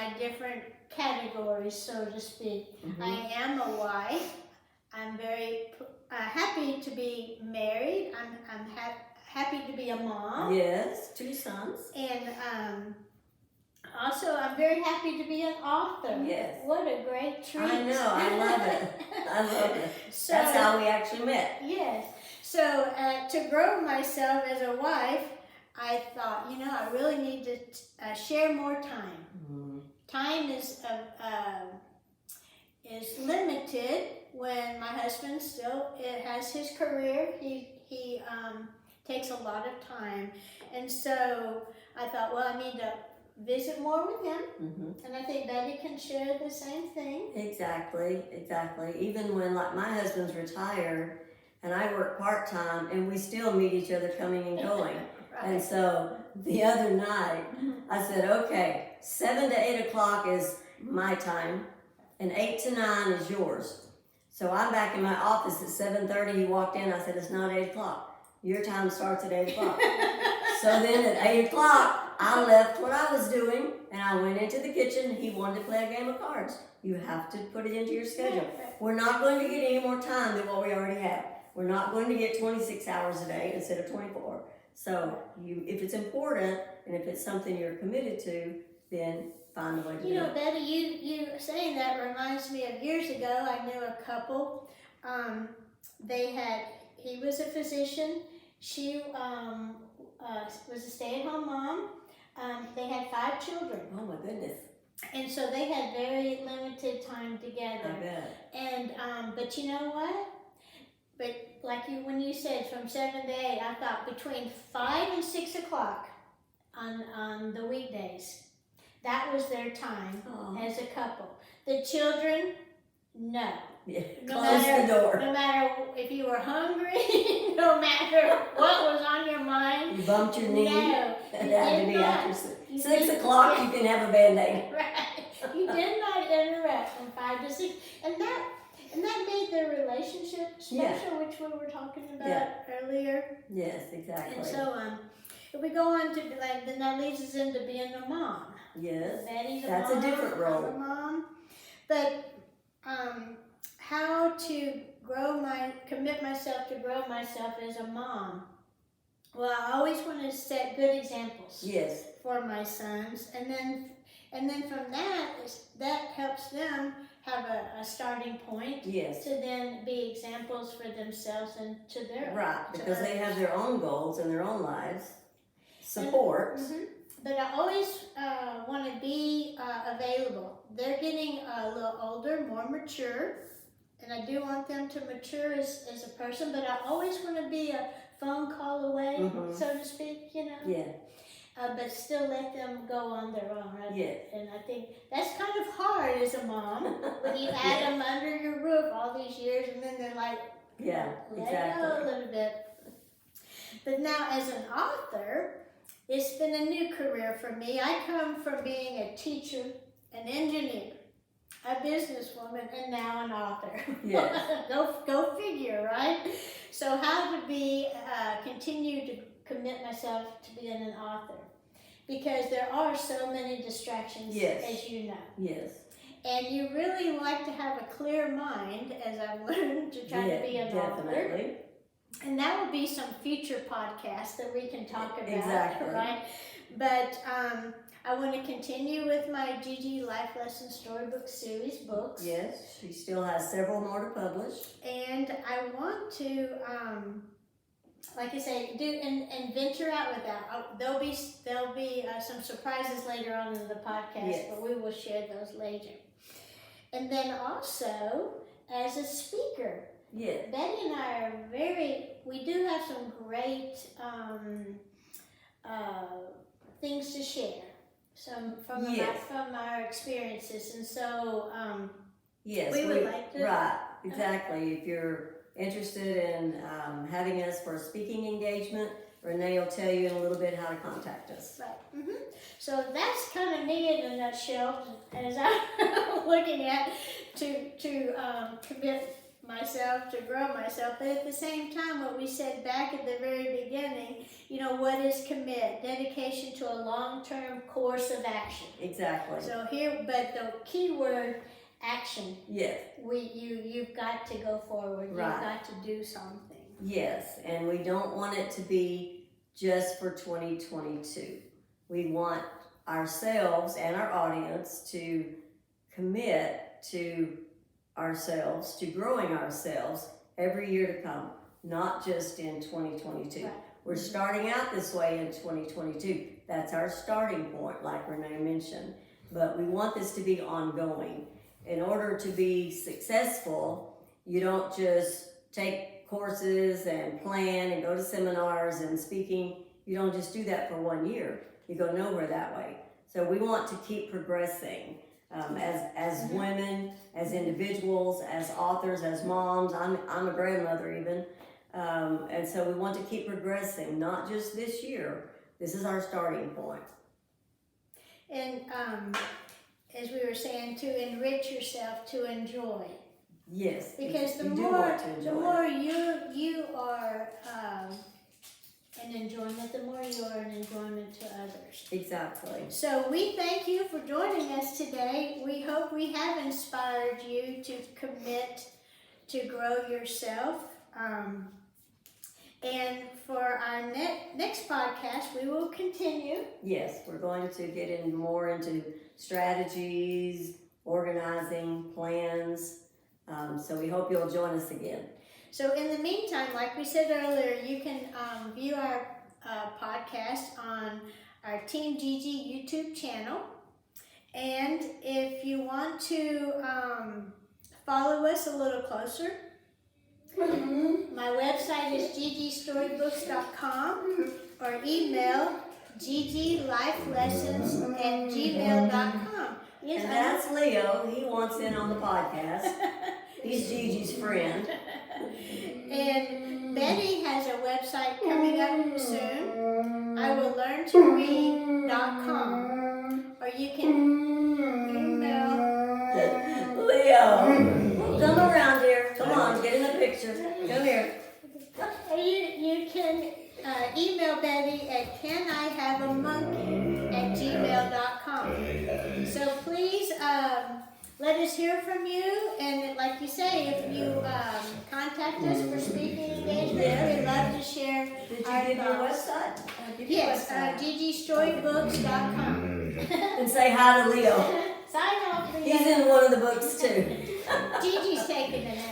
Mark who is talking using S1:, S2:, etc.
S1: my different categories, so to speak. I am a wife. I'm very happy to be married. I'm happy to be a mom.
S2: Yes, 2 sons.
S1: And also, I'm very happy to be an author.
S2: Yes.
S1: What a great treat.
S2: I know, I love it. I love it.
S1: So,
S2: that's how we actually met.
S1: Yes. So to grow myself as a wife, I thought, I really need to share more time. Time is limited when my husband still has his career. He takes a lot of time. And so I thought, well, I need to visit more with him. And I think Betty can share the same thing.
S2: Exactly. Even when my husband's retired and I work part-time and we still meet each other coming and going. Right. And so the other night I said, okay, 7 to 8 o'clock is my time and 8 to 9 is yours. So I'm back in my office at 7:30. He walked in. I said, it's not 8 o'clock. Your time starts at 8 o'clock. So then at 8 o'clock, I left what I was doing and I went into the kitchen. He wanted to play a game of cards. You have to put it into your schedule. We're not going to get any more time than what we already have. We're not going to get 26 hours a day instead of 24. So if it's important and if it's something you're committed to, then find a way to do it.
S1: Betty, you saying that reminds me of years ago. I knew a couple. He was a physician. She was a stay-at-home mom. They had 5 children.
S2: Oh my goodness.
S1: And so they had very limited time together.
S2: I bet.
S1: And but you know what? But like when you said from 7 to 8, I thought between 5 and 6 o'clock on the weekdays, that was their time as a couple. The children, no.
S2: Yeah.
S1: No
S2: Close
S1: matter,
S2: the door.
S1: No matter if you were hungry, no matter what was on your mind.
S2: You bumped your knee.
S1: No.
S2: It had to be after 6 o'clock. You can have a Band-Aid.
S1: Right. You did not interrupt from 5 to 6, and that made their relationship special, which we were talking about earlier.
S2: Yes, exactly.
S1: And so if we go on to then that leads us into being a mom.
S2: Yes.
S1: Betty's a
S2: That's
S1: mom.
S2: a different role.
S1: I'm a mom, but how to commit myself to grow myself as a mom. Well, I always want to set good examples.
S2: Yes.
S1: For my sons, and then from that helps them have a starting point.
S2: Yes.
S1: To then be examples for themselves and to their
S2: because they have their own goals and their own lives. Support.
S1: But I always want to be available. They're getting a little older, more mature, and I do want them to mature as a person, but I always want to be a phone call away, so to speak,
S2: Yeah.
S1: But still let them go on their own. Right?
S2: Yeah.
S1: And I think that's kind of hard as a mom when you had them under your roof all these years, and then they're like, let go a little bit. But now as an author, it's been a new career for me. I come from being a teacher, an engineer, a businesswoman, and now an author.
S2: Yes.
S1: Go figure, right? So how to continue to commit myself to being an author? Because there are so many distractions, as you know.
S2: Yes.
S1: And you really like to have a clear mind, as I've learned, to try to be an author. And that will be some future podcasts that we can talk about, right? But I want to continue with my Gigi Life Lesson Storybook Series books.
S2: Yes, she still has several more to publish.
S1: And I want to, like I say, do and venture out with that. There'll be some surprises later on in the podcast, but we will share those later. And then also, as a speaker, Betty and I are we do have some great things to share, from our experiences, and so we would like to.
S2: Right, exactly. If you're interested in having us for a speaking engagement, Renee will tell you in a little bit how to contact us.
S1: Right. So that's kind of me in a nutshell, as I'm looking at to commit myself, to grow myself. But at the same time, what we said back at the very beginning, what is commit? Dedication to a long-term course of action.
S2: Exactly.
S1: So here, but the key word, action.
S2: Yes.
S1: You've got to go forward.
S2: Right.
S1: You've got to do something.
S2: Yes, and we don't want it to be just for 2022. We want ourselves and our audience to commit to ourselves, to growing ourselves every year to come, not just in 2022.
S1: Right.
S2: We're starting out this way in 2022. That's our starting point, like Renee mentioned. But we want this to be ongoing. In order to be successful, you don't just take courses and plan and go to seminars and speaking. You don't just do that for 1 year. You go nowhere that way. So we want to keep progressing as women, as individuals, as authors, as moms. I'm a grandmother even. And so we want to keep progressing, not just this year. This is our starting point.
S1: And as we were saying, to enrich yourself, to enjoy.
S2: Yes.
S1: Because the
S2: you do
S1: more
S2: want to enjoy
S1: the more you are an enjoyment, the more you are an enjoyment to others.
S2: Exactly.
S1: So we thank you for joining us today. We hope we have inspired you to commit to grow yourself. And for our next podcast, we will continue.
S2: Yes, we're going to get more into strategies, organizing, plans. So we hope you'll join us again.
S1: So in the meantime, like we said earlier, you can view our podcast on our Team Gigi YouTube channel. And if you want to follow us a little closer, my website is gigistorybooks.com or email gigilifelessons@gmail.com. Yes,
S2: And that's Leo. He wants in on the podcast. He's Gigi's friend.
S1: And Betty has a website coming up soon. I will learn to read.com. Or you can email
S2: Leo, come around here. Come on, get in the picture. Come here.
S1: You can email Betty at canihaveamonkey@gmail.com. So please let us hear from you, and like you say, if you contact us for speaking engagements, we'd love to share.
S2: Did you
S1: our
S2: give your
S1: thoughts.
S2: website?
S1: Yes, gigistorybooks.com.
S2: And say hi to Leo.
S1: Sign off.
S2: He's in one of the books too.
S1: Gigi's taking it.